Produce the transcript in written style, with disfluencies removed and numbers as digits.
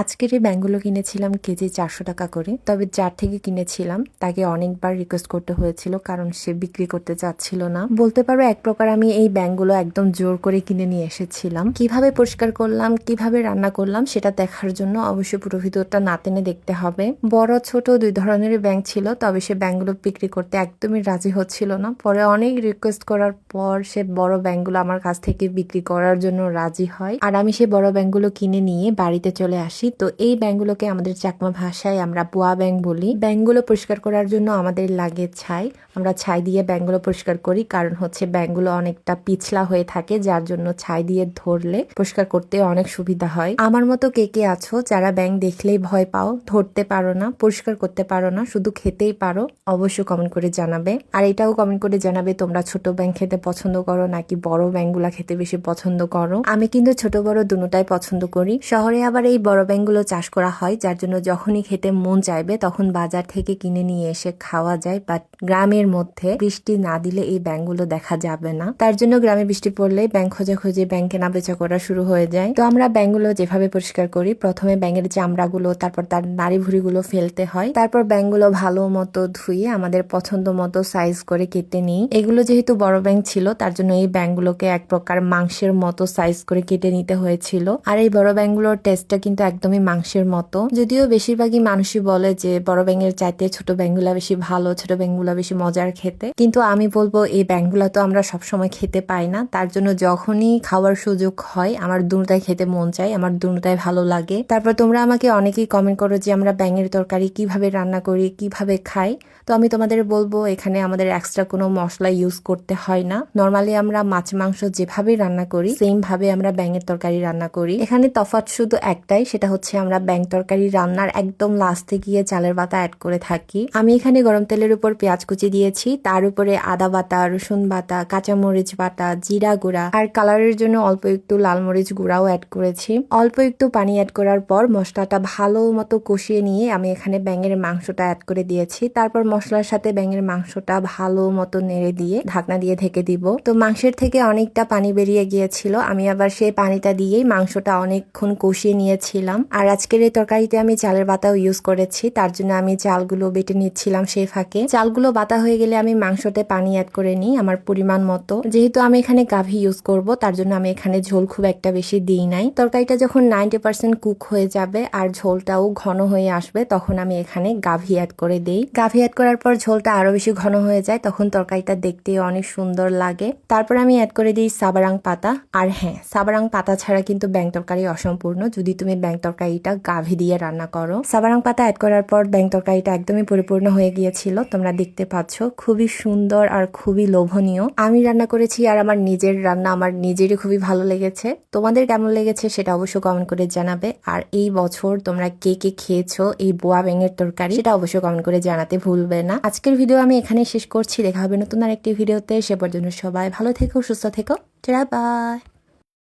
আজকের এই ব্যাঙগুলো কিনেছিলাম কেজি 400 টাকা করে। তবে যার থেকে কিনেছিলাম তাকে অনেকবার রিকোয়েস্ট করতে হয়েছিল, কারণ সে বিক্রি করতে চাচ্ছিল না। বলতে পারো এক প্রকার আমি এই ব্যাঙগুলো একদম জোর করে কিনে নিয়ে এসেছিলাম। কিভাবে পরিষ্কার করলাম, কিভাবে রান্না করলাম সেটা দেখার জন্য অবশ্যই পুরো ভিডিওটা না টেনে দেখতে হবে। বড় ছোট দুই ধরনের ব্যাঙ ছিল, তবে সে ব্যাঙগুলো বিক্রি করতে একদমই রাজি হচ্ছিল না। পরে অনেক রিকোয়েস্ট করার পর সে বড় ব্যাঙগুলো আমার কাছ থেকে বিক্রি করার জন্য রাজি হয়, আর আমি সেই বড় ব্যাঙগুলো কিনে নিয়ে বাড়িতে চলে আসি। তো এই ব্যাঙগুলোকে আমাদের চাকমা ভাষায় আমরা বুয়া ব্যাঙ বলি। ব্যাঙগুলো পরিষ্কার করার জন্য আমাদের লাগে ছাই। আমরা ছাই দিয়ে ব্যাঙগুলো পরিষ্কার করি, কারণ হচ্ছে ব্যাঙগুলো অনেকটা পিছলা হয়ে থাকে, যার জন্য ছাই দিয়ে ধরলে পরিষ্কার করতে অনেক সুবিধা হয়। আমার মতো কে কে আছো যারা ব্যাঙ দেখলেই ভয় পাও, ধরতে পারো না, পরিষ্কার করতে পারো না, শুধু খেতেই পারো? অবশ্যই কমেন্ট করে জানাবে। আর এটাও কমেন্ট করে জানাবে তোমরা ছোট ব্যাঙ খেতে পছন্দ করো নাকি বড় ব্যাঙগুলা খেতে বেশি পছন্দ করো। আমি কিন্তু ছোট বড় দুটোটাই পছন্দ করি। শহরে আবার এই বড় ব্যাঙগুলো চাষ করা হয়, যার জন্য যখনই খেতে মন চাইবে তখন বাজার থেকে কিনে নিয়ে এসে খাওয়া যায়। বাট গ্রামের মধ্যে বৃষ্টি না দিলে এই ব্যাঙগুলো দেখা যাবে না, তার জন্য গ্রামে বৃষ্টি পড়লে ব্যাঙ খোঁজাখুঁজি, ব্যাঙ কেনা বেচা করা শুরু হয়ে যায়। তো আমরা ব্যাঙগুলো যেভাবে পরিষ্কার করি, প্রথমে ব্যাঙের চামড়াগুলো, তারপর তার নাড়ি ভুড়িগুলো ফেলতে হয়। তারপর ব্যাঙগুলো ভালো মতো ধুয়ে আমাদের পছন্দ মতো সাইজ করে কেটে নিই। এগুলো যেহেতু বড় ব্যাঙ ছিল, তার জন্য এই ব্যাঙগুলোকে এক প্রকার মাংসের মতো সাইজ করে কেটে নিতে হয়েছিল। আর এই বড় ব্যাঙগুলোর টেস্টটা কিন্তু একদমই মাংসের মতো। যদিও বেশিরভাগই মানুষই বলে যে বড় ব্যাঙের চাইতে ছোট ব্যাঙগুলা বেশি ভালো, ছোট ব্যাঙগুলা বেশি মজার খেতে, কিন্তু আমি বলবো এই ব্যাঙগুলা তো আমরা সবসময় খেতে পাই না। তার জন্য যখনই খাওয়ার সুযোগ হয় আমার দুটাই খেতে মন চায়, আমার দুটাই ভালো লাগে। তারপর তোমরা আমাকে অনেকেই কমেন্ট করো যে আমরা ব্যাঙের তরকারি কিভাবে রান্না করি, কিভাবে খাই। তো আমি তোমাদের বলবো এখানে আমাদের এক্সট্রা কোনো মশলা ইউজ করতে হয় না। নর্মালি আমরা মাছ মাংস যেভাবে রান্না করি সেম ভাবে আমরা ব্যাঙের তরকারি রান্না করি। এখানে তফাৎ শুধু একটাই, সেটা হচ্ছে আমরা ব্যাঙ তরকারি রান্নার একদম লাস্টে গিয়ে চালের বাটা অ্যাড করে থাকি। আমি এখানে গরম তেলের উপর পেঁয়াজ কুচি দিয়েছি, তার উপরে আদা বাটা, রসুন বাটা, কাঁচামরিচ বাটা, জিরা গুঁড়া আর কালারের জন্য অল্প একটু লাল মরিচ গুঁড়াও অ্যাড করেছি। অল্প একটু পানি অ্যাড করার পর মশলাটা ভালো মতো কষিয়ে নিয়ে আমি এখানে ব্যাঙের মাংসটা অ্যাড করে দিয়েছি। তারপর মশলার সাথে ব্যাঙের মাংসটা ভালো মতো নেড়ে দিয়ে ঢাকনা দিয়ে ঢেকে দিব। তো মাংসের থেকে অনেকটা পানি বেরিয়ে গিয়েছিল, আমি আবার সেই পানিটা দিয়েই মাংসটা অনেকক্ষণ কষিয়ে নিয়েছিলাম। আর আজকের এই তরকারিতে আমি চালের বাটাও ইউজ করেছি, তার জন্য আমি চালগুলো বেটে নিচ্ছিলাম সেই ফাঁকে। চালগুলো বাটা হয়ে গেলে আমি মাংসতে পানি অ্যাড করে নিই আমার পরিমাণ মতো। যেহেতু আমি এখানে গাভী ইউজ করব, তার জন্য আমি এখানে ঝোল খুব একটা বেশি দিই নাই। তরকারিটা যখন 90% কুক হয়ে যাবে আর ঝোলটাও ঘন হয়ে আসবে, তখন আমি এখানে গাভী অ্যাড করে দিই। গাভী অ্যাড করার পর ঝোলটা আরো বেশি ঘন হয়ে যায়, তখন তরকারিটা দেখতে অনেক সুন্দর লাগে। তারপর আমি অ্যাড করে দিই সাবারাং পাতা। আর হ্যাঁ, সাবারাং পাতা ছাড়া কিন্তু ব্যাঙ তরকারি অসম্পূর্ণ যদি তুমি ব্যাঙ তরকারিটা গাভী দিয়ে রান্না করো। সাবারাং পাতা অ্যাড করার পর ব্যাঙ তরকারিটা একদমই পরিপূর্ণ হয়ে গিয়েছিল, তোমরা দেখতে পাচ্ছ। খুবই সুন্দর আর খুবই লোভনীয় আমি রান্না করেছি, আর আমার নিজের রান্না আমার নিজেরই খুবই ভালো লেগেছে। তোমাদের কেমন লেগেছে সেটা অবশ্যই কমেন্ট করে জানাবে। আর এই বছর তোমরা কে কে খেয়েছো এই বোয়া ব্যাঙের তরকারি সেটা অবশ্যই কমেন্ট করে জানাতে ভুলবে না। আজকের ভিডিও আমি এখানে শেষ করছি, দেখা হবে নতুন আরেকটি ভিডিওতে। সে পর্যন্ত সবাই ভালো থেকো, সুস্থ থেকো, টাটা বাই।